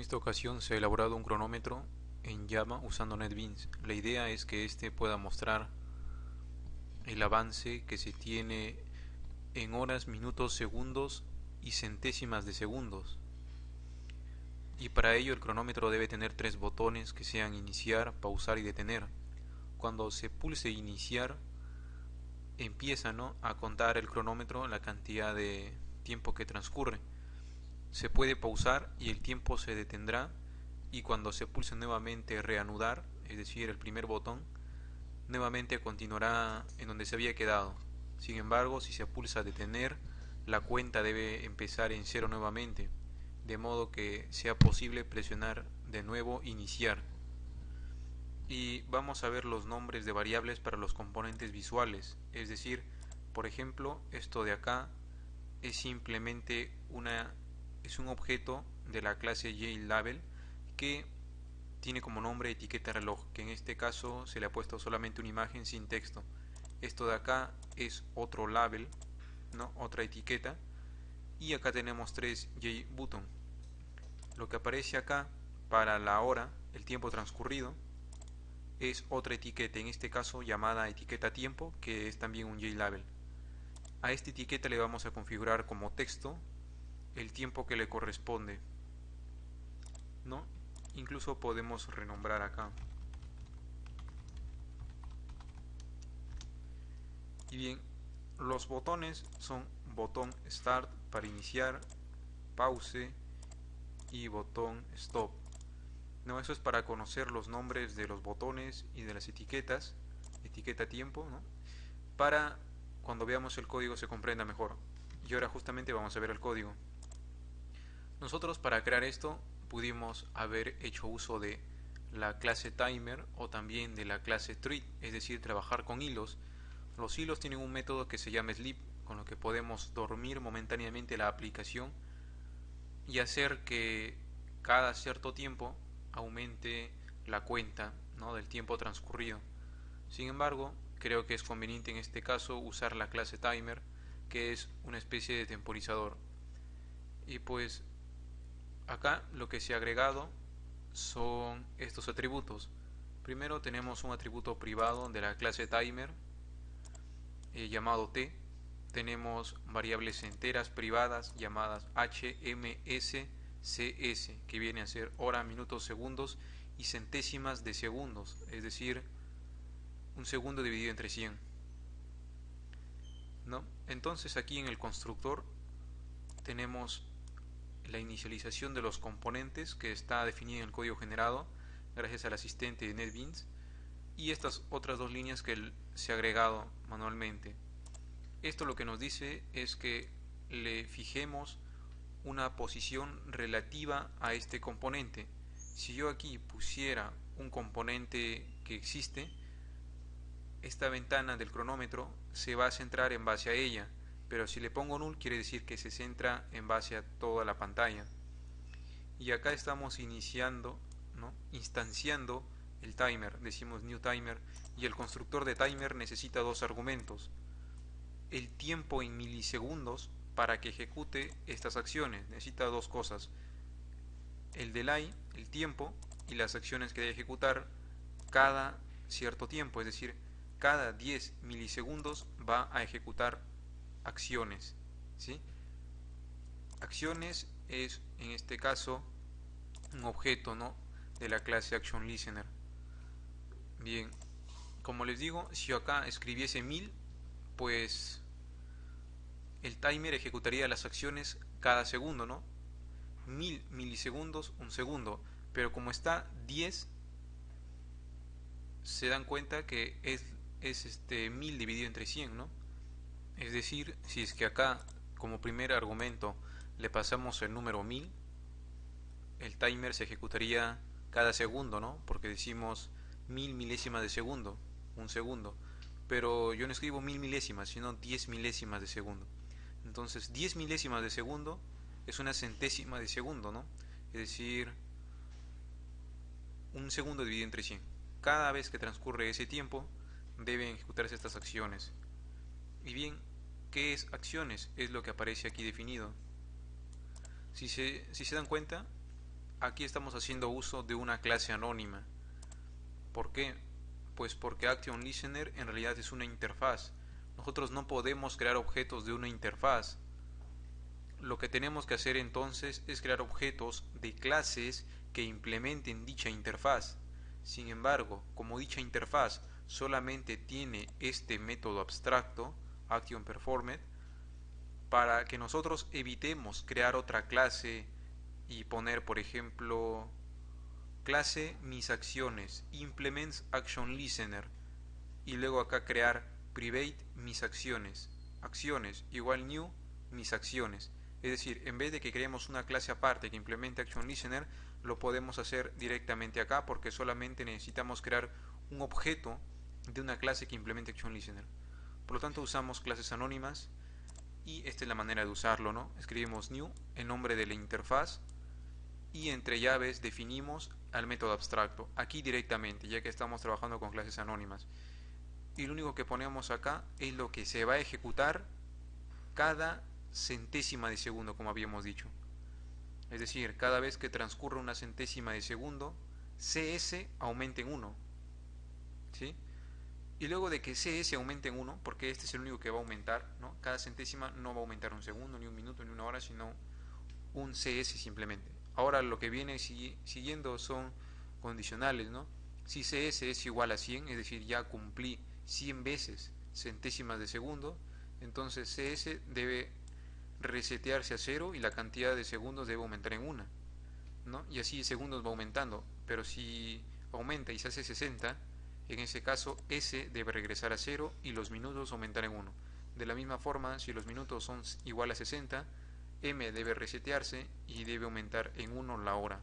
esta ocasión se ha elaborado un cronómetro en Java usando NetBeans. La idea es que este pueda mostrar el avance que se tiene en horas, minutos, segundos y centésimas de segundos. Y para ello el cronómetro debe tener tres botones que sean iniciar, pausar y detener. Cuando se pulse iniciar, empieza, ¿no?, a contar el cronómetro la cantidad de tiempo que transcurre. Se puede pausar y el tiempo se detendrá, y cuando se pulse nuevamente reanudar, es decir, el primer botón, nuevamente continuará en donde se había quedado. Sin embargo, si se pulsa detener, la cuenta debe empezar en cero nuevamente, de modo que sea posible presionar de nuevo iniciar. Y vamos a ver los nombres de variables para los componentes visuales, es decir, por ejemplo, esto de acá es simplemente es un objeto de la clase JLabel que tiene como nombre etiqueta reloj, que en este caso se le ha puesto solamente una imagen sin texto. Esto de acá es otro label, ¿no?, otra etiqueta, y acá tenemos tres JButton. Lo que aparece acá para la hora, el tiempo transcurrido, es otra etiqueta, en este caso llamada etiqueta tiempo, que es también un JLabel. A esta etiqueta le vamos a configurar como texto el tiempo que le corresponde, ¿no? Incluso podemos renombrar acá. Y bien, los botones son botón Start para iniciar, Pause y botón Stop. No, eso es para conocer los nombres de los botones y de las etiquetas, etiqueta tiempo, ¿no?, para cuando veamos el código se comprenda mejor. Y ahora justamente vamos a ver el código. Nosotros para crear esto pudimos haber hecho uso de la clase timer o también de la clase thread, es decir, trabajar con hilos. Los hilos tienen un método que se llama sleep, con lo que podemos dormir momentáneamente la aplicación y hacer que cada cierto tiempo aumente la cuenta, ¿no?, del tiempo transcurrido. Sin embargo, creo que es conveniente en este caso usar la clase timer, que es una especie de temporizador. Y pues acá lo que se ha agregado son estos atributos. Primero tenemos un atributo privado de la clase timer llamado t. Tenemos variables enteras privadas llamadas hmscs, que viene a ser hora, minutos, segundos y centésimas de segundos, es decir, un segundo dividido entre 100, ¿no? Entonces aquí en el constructor tenemos la inicialización de los componentes que está definida en el código generado gracias al asistente de NetBeans, y estas otras dos líneas que se ha agregado manualmente. Esto lo que nos dice es que le fijemos una posición relativa a este componente. Si yo aquí pusiera un componente que existe, esta ventana del cronómetro se va a centrar en base a ella, pero si le pongo null quiere decir que se centra en base a toda la pantalla. Y acá estamos iniciando, ¿no?, instanciando el timer, decimos new timer, y el constructor de timer necesita dos argumentos: el tiempo en milisegundos para que ejecute estas acciones, necesita dos cosas: el delay, el tiempo, y las acciones que debe ejecutar cada cierto tiempo, es decir, cada 10 milisegundos va a ejecutar acciones, ¿sí? Acciones es en este caso un objeto, ¿no?, de la clase ActionListener. Bien, como les digo, si yo acá escribiese 1000, pues el timer ejecutaría las acciones cada segundo, ¿no? 1000 milisegundos, un segundo. Pero como está 10, se dan cuenta que es 1000 dividido entre 100, ¿no? Es decir, si es que acá como primer argumento le pasamos el número 1000, el timer se ejecutaría cada segundo, ¿no? Porque decimos 1000 milésimas de segundo, un segundo. Pero yo no escribo 1000 milésimas, sino 10 milésimas de segundo. Entonces 10 milésimas de segundo es una centésima de segundo, ¿no? Es decir, un segundo dividido entre 100. Cada vez que transcurre ese tiempo deben ejecutarse estas acciones. Y bien, ¿qué es acciones? Es lo que aparece aquí definido. Si se dan cuenta, aquí estamos haciendo uso de una clase anónima. ¿Por qué? Pues porque Action Listener en realidad es una interfaz. Nosotros no podemos crear objetos de una interfaz. Lo que tenemos que hacer entonces es crear objetos de clases que implementen dicha interfaz. Sin embargo, como dicha interfaz solamente tiene este método abstracto, ActionPerformed, para que nosotros evitemos crear otra clase y poner, por ejemplo, clase mis acciones, implements action listener, y luego acá crear private mis acciones, acciones igual new mis acciones. Es decir, en vez de que creemos una clase aparte que implemente action listener, lo podemos hacer directamente acá porque solamente necesitamos crear un objeto de una clase que implemente action listener. Por lo tanto usamos clases anónimas y esta es la manera de usarlo, ¿no? Escribimos new, el nombre de la interfaz, y entre llaves definimos al método abstracto, aquí directamente, ya que estamos trabajando con clases anónimas. Y lo único que ponemos acá es lo que se va a ejecutar cada centésima de segundo, como habíamos dicho. Es decir, cada vez que transcurre una centésima de segundo, CS aumenta en 1. ¿Sí? Y luego de que CS aumente en 1, porque este es el único que va a aumentar, ¿no? Cada centésima no va a aumentar un segundo, ni un minuto, ni una hora, sino un CS simplemente. Ahora lo que viene siguiendo son condicionales, ¿no? Si CS es igual a 100, es decir, ya cumplí 100 veces centésimas de segundo, entonces CS debe resetearse a 0 y la cantidad de segundos debe aumentar en 1, ¿no? Y así segundos va aumentando, pero si aumenta y se hace 60, en ese caso S debe regresar a 0 y los minutos aumentar en 1. De la misma forma, si los minutos son igual a 60, M debe resetearse y debe aumentar en 1 la hora.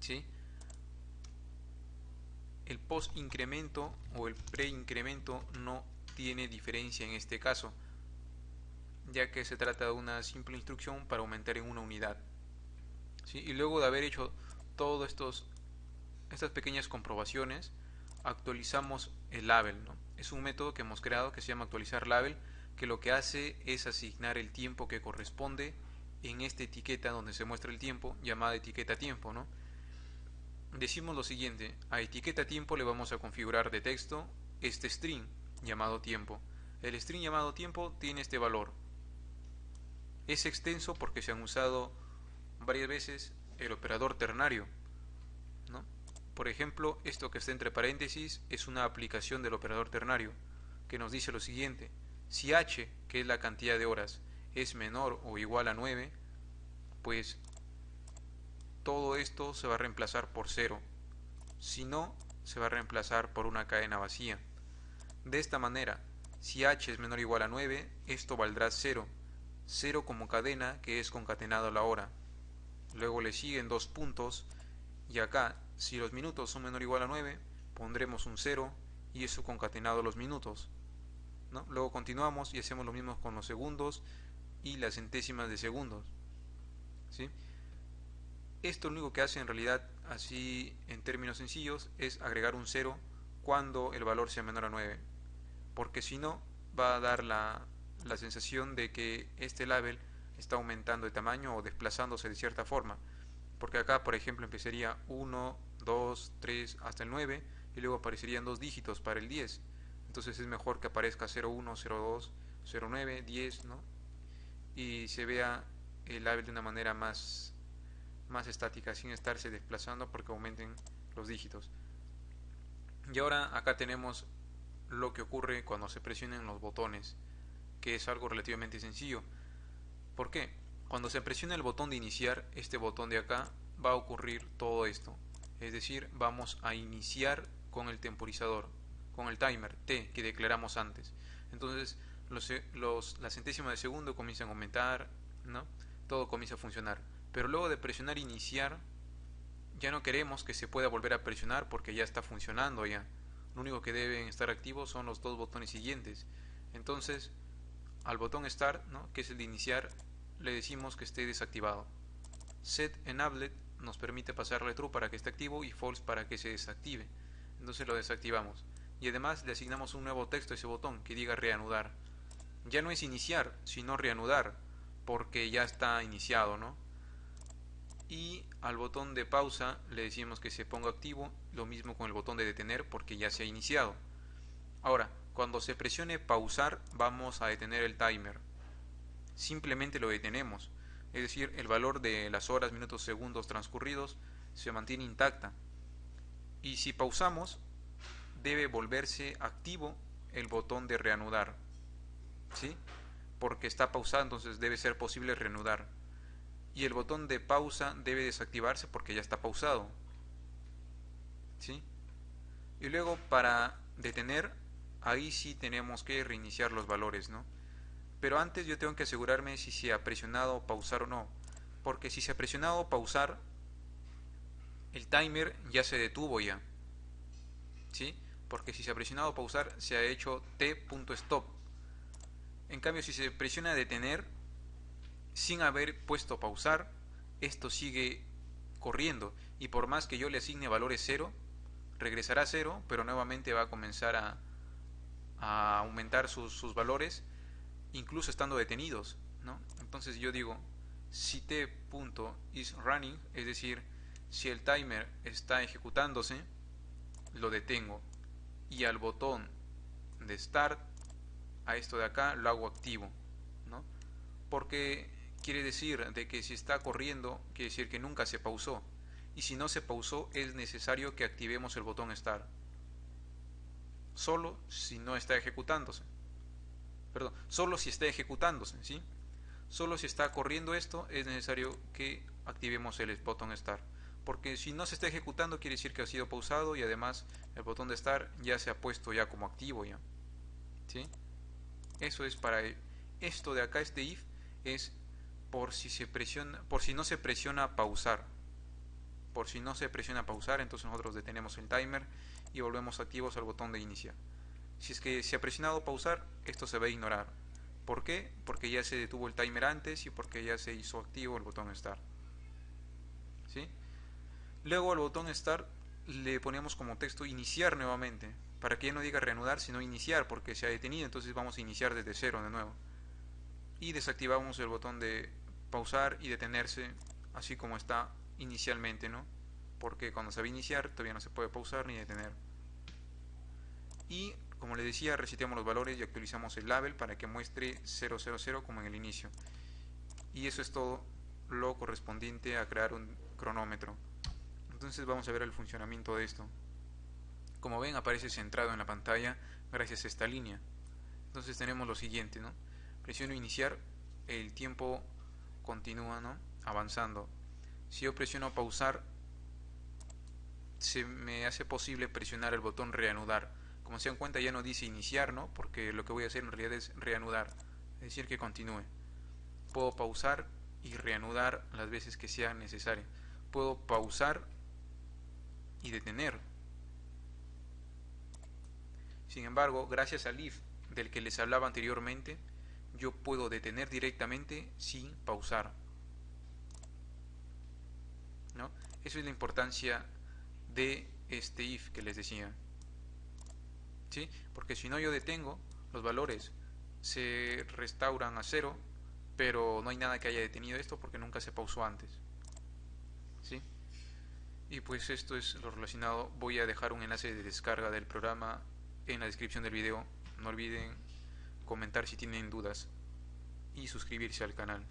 ¿Sí? El post-incremento o el pre-incremento no tiene diferencia en este caso, ya que se trata de una simple instrucción para aumentar en una unidad. ¿Sí? Y luego de haber hecho todas estas pequeñas comprobaciones, actualizamos el label, ¿no? Es un método que hemos creado que se llama actualizar label, que lo que hace es asignar el tiempo que corresponde en esta etiqueta donde se muestra el tiempo, llamada etiqueta tiempo, ¿no? Decimos lo siguiente: a etiqueta tiempo le vamos a configurar de texto este string llamado tiempo. El string llamado tiempo tiene este valor. Es extenso porque se han usado varias veces el operador ternario, ¿no? Por ejemplo, esto que está entre paréntesis es una aplicación del operador ternario que nos dice lo siguiente: si h, que es la cantidad de horas, es menor o igual a 9, pues todo esto se va a reemplazar por 0. Si no, se va a reemplazar por una cadena vacía. De esta manera, si h es menor o igual a 9, esto valdrá 0. 0 como cadena, que es concatenado a la hora. Luego le siguen dos puntos, y acá, si los minutos son menor o igual a 9, pondremos un 0 y eso concatenado a los minutos, ¿no? Luego continuamos y hacemos lo mismo con los segundos y las centésimas de segundos, ¿sí? Esto lo único que hace en realidad, así en términos sencillos, es agregar un 0 cuando el valor sea menor a 9, porque si no va a dar la sensación de que este label está aumentando de tamaño o desplazándose de cierta forma, porque acá por ejemplo empezaría 1, 2, 3 hasta el 9 y luego aparecerían dos dígitos para el 10. Entonces es mejor que aparezca 01, 02, 09, 10, ¿no? Y se vea el label de una manera más estática, sin estarse desplazando porque aumenten los dígitos. Y ahora acá tenemos lo que ocurre cuando se presionen los botones, que es algo relativamente sencillo. ¿Por qué? Cuando se presiona el botón de iniciar, este botón de acá, va a ocurrir todo esto. Es decir, vamos a iniciar con el temporizador, con el timer T que declaramos antes. Entonces las centésimas de segundo comienzan a aumentar, ¿no? Todo comienza a funcionar. Pero luego de presionar iniciar, ya no queremos que se pueda volver a presionar porque ya está funcionando ya. Lo único que deben estar activos son los dos botones siguientes. Entonces, al botón Start, ¿no?, que es el de iniciar, le decimos que esté desactivado. Set Enabled nos permite pasarle True para que esté activo y False para que se desactive. Entonces lo desactivamos. Y además le asignamos un nuevo texto a ese botón que diga reanudar. Ya no es iniciar, sino reanudar, porque ya está iniciado, ¿no? Y al botón de pausa le decimos que se ponga activo, lo mismo con el botón de detener porque ya se ha iniciado. Ahora, cuando se presione pausar, vamos a detener el timer. Simplemente lo detenemos, es decir, el valor de las horas, minutos, segundos transcurridos se mantiene intacta. Y si pausamos, debe volverse activo el botón de reanudar, ¿sí? Porque está pausado, entonces debe ser posible reanudar. Y el botón de pausa debe desactivarse porque ya está pausado, ¿sí? Y luego para detener, ahí sí tenemos que reiniciar los valores, ¿no? Pero antes yo tengo que asegurarme si se ha presionado pausar o no. Porque si se ha presionado pausar, el timer ya se detuvo ya, ¿sí? Porque si se ha presionado pausar, se ha hecho t.stop. En cambio, si se presiona detener, sin haber puesto pausar, esto sigue corriendo. Y por más que yo le asigne valores 0, regresará a 0, pero nuevamente va a comenzar a aumentar sus valores, incluso estando detenidos, ¿no? Entonces yo digo, si t.isRunning, es decir, si el timer está ejecutándose, lo detengo. Y al botón de Start, a esto de acá, lo hago activo, ¿no? Porque quiere decir de que si está corriendo, quiere decir que nunca se pausó. Y si no se pausó, es necesario que activemos el botón Start. Solo si no está ejecutándose. Perdón, solo si está ejecutándose, ¿sí? Solo si está corriendo esto, es necesario que activemos el botón Start. Porque si no se está ejecutando, quiere decir que ha sido pausado y además el botón de Start ya se ha puesto ya como activo ya, ¿sí? Eso es para esto de acá, este if es por si se presiona, por si no se presiona pausar. Por si no se presiona pausar, entonces nosotros detenemos el timer y volvemos activos al botón de iniciar. Si es que se ha presionado pausar, esto se va a ignorar. ¿Por qué? Porque ya se detuvo el timer antes y porque ya se hizo activo el botón Start, ¿sí? Luego al botón Start le ponemos como texto iniciar nuevamente, para que ya no diga reanudar, sino iniciar, porque se ha detenido, entonces vamos a iniciar desde cero de nuevo. Y desactivamos el botón de pausar y detenerse, así como está inicialmente, ¿no? Porque cuando se va a iniciar todavía no se puede pausar ni detener. Y como les decía, reseteamos los valores y actualizamos el label para que muestre 000 como en el inicio. Y eso es todo lo correspondiente a crear un cronómetro. Entonces vamos a ver el funcionamiento de esto. Como ven, aparece centrado en la pantalla gracias a esta línea. Entonces tenemos lo siguiente, ¿no? Presiono iniciar, el tiempo continúa, ¿no?, avanzando. Si yo presiono pausar, se me hace posible presionar el botón reanudar. Como se dan cuenta, ya no dice iniciar, ¿no?, porque lo que voy a hacer en realidad es reanudar, es decir, que continúe. Puedo pausar y reanudar las veces que sea necesario. Puedo pausar y detener. Sin embargo, gracias al if del que les hablaba anteriormente, yo puedo detener directamente sin pausar, ¿no? Eso es la importancia de este if que les decía, ¿sí? Porque si no, yo detengo, los valores se restauran a cero, pero no hay nada que haya detenido esto porque nunca se pausó antes, ¿sí? Y pues esto es lo relacionado. Voy a dejar un enlace de descarga del programa en la descripción del video. No olviden comentar si tienen dudas y suscribirse al canal.